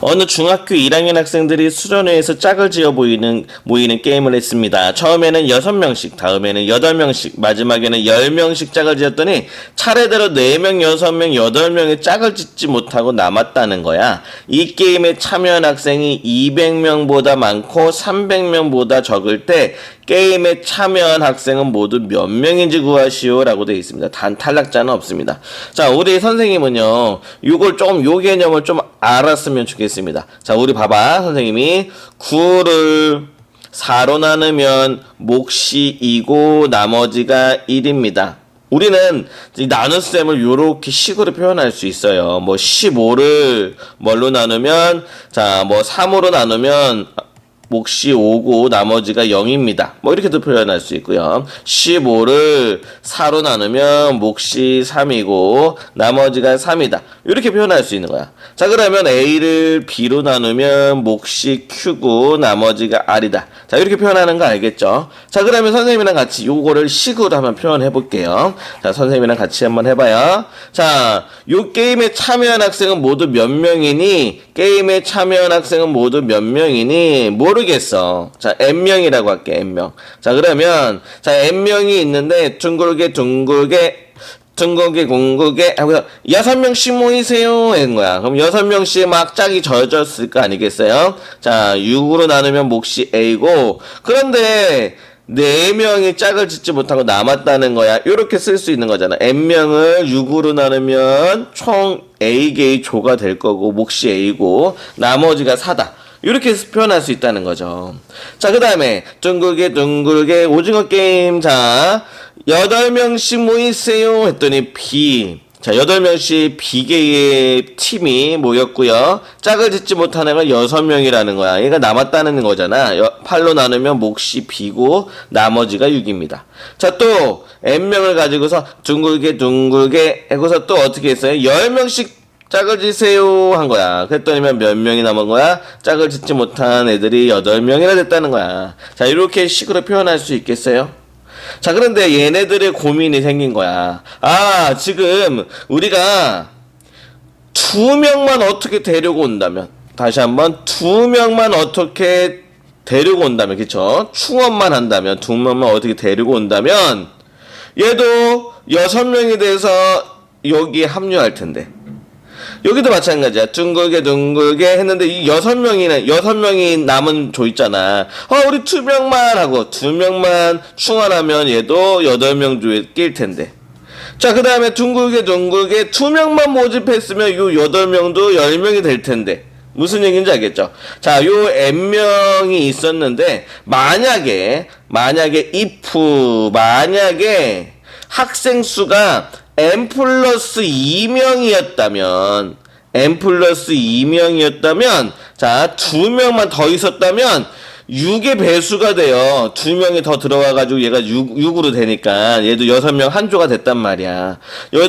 어느 중학교 1학년 학생들이 수련회에서 짝을 지어 모이는 게임을 했습니다. 처음에는 6명씩, 다음에는 8명씩, 마지막에는 10명씩 짝을 지었더니 차례대로 4명, 6명, 8명의 짝을 짓지 못하고 남았다는 거야. 이 게임에 참여한 학생이 200명보다 많고 300명보다 적을 때 게임에 참여한 학생은 모두 몇 명인지 구하시오 라고 되어 있습니다. 단 탈락자는 없습니다. 자, 우리 선생님은요, 요 개념을 좀 알았으면 좋겠습니다. 자, 우리 봐봐. 선생님이 9를 4로 나누면 몫이 2고 나머지가 1입니다. 우리는 이 나눗셈을 요렇게 식으로 표현할 수 있어요. 뭐 15를 뭘로 나누면, 자, 뭐 3으로 나누면 몫이 5고 나머지가 0입니다. 뭐 이렇게도 표현할 수 있고요. 15를 4로 나누면 몫이 3이고 나머지가 3이다. 이렇게 표현할 수 있는 거야. 자, 그러면 A를 B로 나누면 몫이 Q고 나머지가 R이다. 자, 이렇게 표현하는 거 알겠죠? 자, 그러면 선생님이랑 같이 요거를 식으로 한번 표현해 볼게요. 자, 선생님이랑 같이 한번 해봐요. 자, 요 게임에 참여한 학생은 모두 몇 명이니? 게임에 참여한 학생은 모두 몇 명이니? 모르겠어. 자, N명이라고 할게, N명. 자, 그러면, 자, N명이 있는데, 둥글게, 하고서, 6명씩 모이세요. 하는 거야. 그럼 6명씩 막 짝이 져졌을 거 아니겠어요? 자, 6으로 나누면 몫이 A고, 그런데, 4명이 짝을 짓지 못하고 남았다는 거야. 이렇게 쓸 수 있는 거잖아. N명을 6으로 나누면 총 A개의 조가 될 거고, 몫이 A고, 나머지가 4다. 이렇게 표현할 수 있다는 거죠. 자, 그 다음에 둥글게 오징어 게임. 자, 8명씩 모이세요 했더니 B. 자, 8명씩 B개의 팀이 모였고요. 짝을 짓지 못한 애가 6명이라는 거야. 얘가 남았다는 거잖아. 8로 나누면 몫이 B고 나머지가 6입니다. 자, 또 N명을 가지고서 둥글게 하고서 또 어떻게 했어요? 10명씩 짝을 지세요 한 거야. 그랬더니 몇 명이 남은 거야? 짝을 짓지 못한 애들이 8명이나 됐다는 거야. 자, 이렇게 식으로 표현할 수 있겠어요? 자, 그런데 얘네들의 고민이 생긴 거야. 아, 지금 우리가 2명만 어떻게 데리고 온다면, 다시 한번 2명만 어떻게 데리고 온다면, 그쵸? 충원만 한다면, 2명만 어떻게 데리고 온다면 얘도 6명이 돼서 여기에 합류할 텐데, 여기도 마찬가지야. 둥글게 했는데 이 6명이 남은 조 있잖아. 우리 2명만 하고 2명만 충원하면 얘도 8명 조에 낄 텐데. 자, 그 다음에 둥글게 2명만 모집했으면 요 8명도 10명이 될 텐데. 무슨 얘기인지 알겠죠? 자, 요 N명이 있었는데 만약에 학생 수가 N 플러스 2명이었다면, 자, 2명만 더 있었다면, 6의 배수가 돼요. 2명이 더 들어와가지고 얘가 6으로 되니까, 얘도 6명 한 조가 됐단 말이야.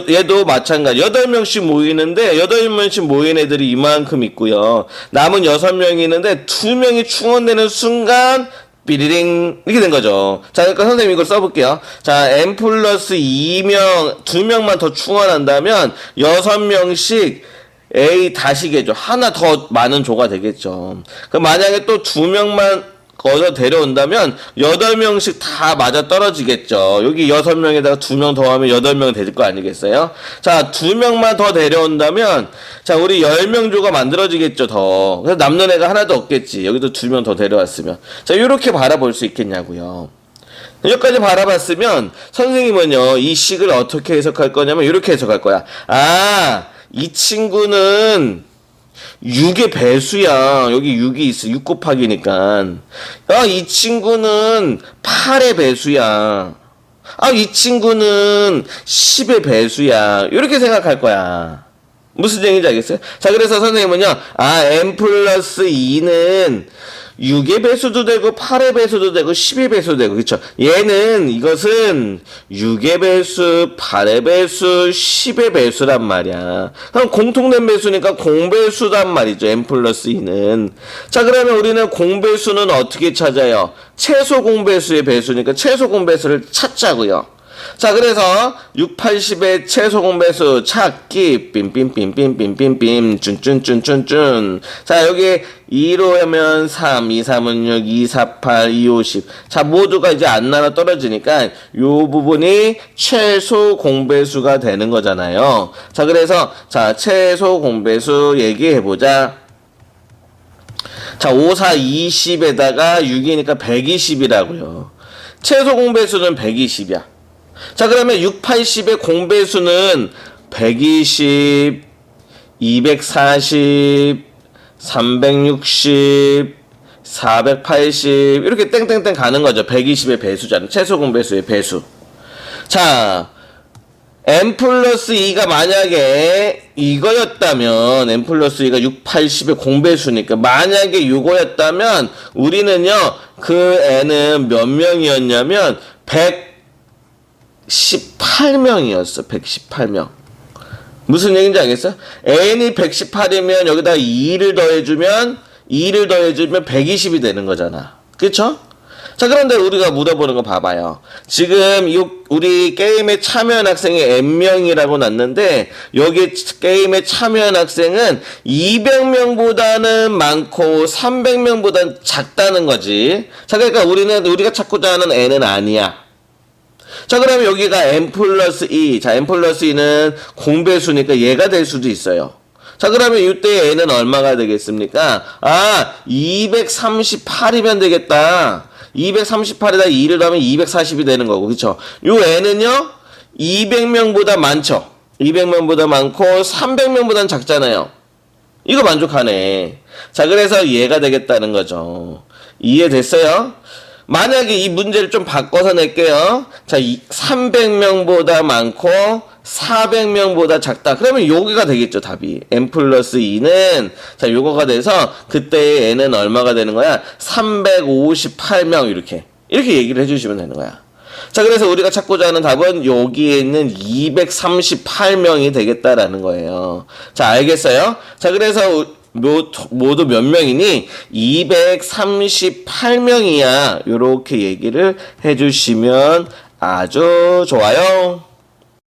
얘도 마찬가지. 8명씩 모이는데, 8명씩 모인 애들이 이만큼 있고요. 남은 6명이 있는데, 2명이 충원되는 순간, 삐리링 이렇게 된 거죠. 자, 그러니까 선생님 이걸 써볼게요. 자, N 플러스 2명만 더 충원한다면 6명씩 A 다시개죠. 하나 더 많은 조가 되겠죠. 그럼 만약에 또 2명만 거기서 데려온다면 8명씩 다 맞아 떨어지겠죠. 여기 6명에다가 2명 더 하면 8명 될 거 아니겠어요? 자, 2명만 더 데려온다면, 자, 우리 10명 조가 만들어지겠죠, 더. 그래서 남는 애가 하나도 없겠지. 여기도 2명 더 데려왔으면. 자, 이렇게 바라볼 수 있겠냐고요. 여기까지 바라봤으면 선생님은요, 이 식을 어떻게 해석할 거냐면 이렇게 해석할 거야. 아, 이 친구는 6의 배수야. 여기 6이 있어. 6 곱하기니까. 이 친구는 8의 배수야. 이 친구는 10의 배수야. 이렇게 생각할 거야. 무슨 얘기인지 알겠어요? 자, 그래서 선생님은요, N 플러스 2는 6의 배수도 되고 8의 배수도 되고 10의 배수도 되고, 그쵸? 이것은 6의 배수, 8의 배수, 10의 배수란 말이야. 그럼 공통된 배수니까 공배수란 말이죠. N 플러스 2는. 자, 그러면 우리는 공배수는 어떻게 찾아요? 최소 공배수의 배수니까 최소 공배수를 찾자고요. 자, 그래서 6, 80의 최소 공배수 찾기 빔빔빔빔빔빔빔 쭌쭌쭌쭌쭌. 자, 여기 2로 하면 3, 2, 3은 6, 2, 4, 8, 2, 5, 10. 자, 모두가 이제 안 나눠 떨어지니까 요 부분이 최소 공배수가 되는 거잖아요. 자, 그래서 자, 최소 공배수 얘기해 보자. 자, 5, 4, 20에다가 6이니까 120이라고요. 최소 공배수는 120이야. 자, 그러면 6, 80의 공배수는 120, 240, 360, 480 이렇게 땡땡땡 가는 거죠. 120의 배수잖아요. 최소 공배수의 배수. 자, n 플러스 2가 만약에 이거였다면 n 플러스 2가 6, 80의 공배수니까 만약에 이거였다면 우리는요 그 n은 몇 명이었냐면 118명이었어. 118명. 무슨 얘기인지 알겠어? n이 118이면 여기다 2를 더해주면 120이 되는 거잖아. 그쵸? 자, 그런데 우리가 묻어보는 거 봐봐요. 지금 우리 게임에 참여한 학생이 N명이라고 났는데 여기 게임에 참여한 학생은 200명보다는 많고 300명보다는 작다는 거지. 자, 그러니까 우리가 찾고자 하는 N은 아니야. 자, 그러면 여기가 N 플러스 2. 자, N 플러스 2는 공배수니까 얘가 될 수도 있어요. 자, 그러면 이때 N은 얼마가 되겠습니까? 238이면 되겠다. 238에다 2를 더하면 240이 되는 거고, 그쵸? 요 N은요, 200명보다 많죠? 200명보다 많고, 300명보다는 작잖아요. 이거 만족하네. 자, 그래서 얘가 되겠다는 거죠. 이해됐어요? 만약에 이 문제를 좀 바꿔서 낼게요. 자, 300명보다 많고 400명보다 작다. 그러면 여기가 되겠죠, 답이. n 플러스 2는 자, 요거가 돼서 그때의 n은 얼마가 되는 거야? 358명 이렇게 얘기를 해주시면 되는 거야. 자, 그래서 우리가 찾고자 하는 답은 여기에 있는 238명이 되겠다라는 거예요. 자, 알겠어요? 자, 그래서 모두 몇 명이니? 238명이야. 요렇게 얘기를 해주시면 아주 좋아요.